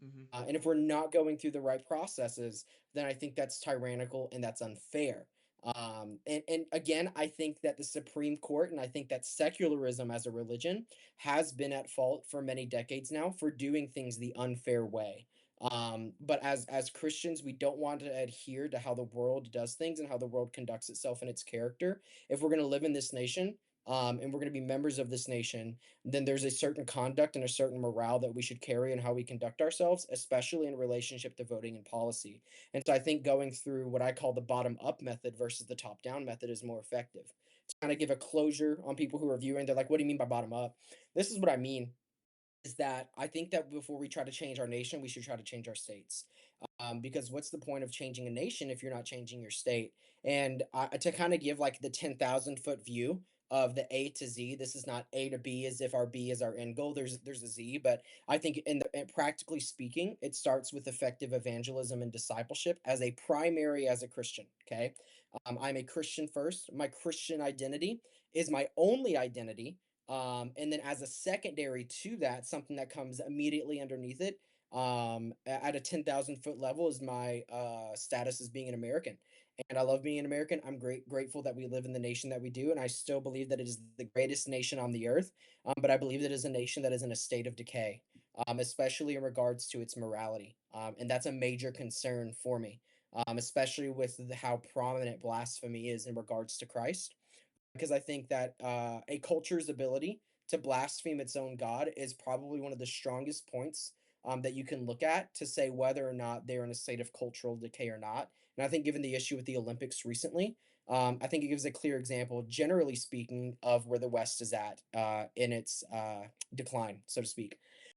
Mhm. And if we're not going through the right processes, then I think that's tyrannical and that's unfair. And again, I think that the Supreme Court and I think that secularism as a religion has been at fault for many decades now for doing things the unfair way. But as Christians, we don't want to adhere to how the world does things and how the world conducts itself in its character. If we're going to live in this nation, and we're going to be members of this nation, then there's a certain conduct and a certain morale that we should carry in how we conduct ourselves, especially in relationship to voting and policy. And so I think going through what I call the bottom up method versus the top down method is more effective. To kind of give a closure on people who are viewing, they're like, what do you mean by bottom up? This is what I mean is that I think that before we try to change our nation, we should try to change our states. Because what's the point of changing a nation if you're not changing your state? And to kind of give like the 10,000 foot view of the A to Z, this is not A to B as if our B is our end goal. There's a Z, but I think and practically speaking, it starts with effective evangelism and discipleship as a primary as a Christian. Okay, I'm a Christian first. My Christian identity is my only identity, and then as a secondary to that, something that comes immediately underneath it, at a 10,000 foot level is my status as being an American. And I love being an American. I'm grateful that we live in the nation that we do. And I still believe that it is the greatest nation on the earth. But I believe that it is a nation that is in a state of decay, especially in regards to its morality. And that's a major concern for me, especially with how prominent blasphemy is in regards to Christ, because I think that a culture's ability to blaspheme its own God is probably one of the strongest points that you can look at to say whether or not they're in a state of cultural decay or not. And I think, given the issue with the Olympics recently, I think it gives a clear example, generally speaking, of where the West is at in its decline, so to speak.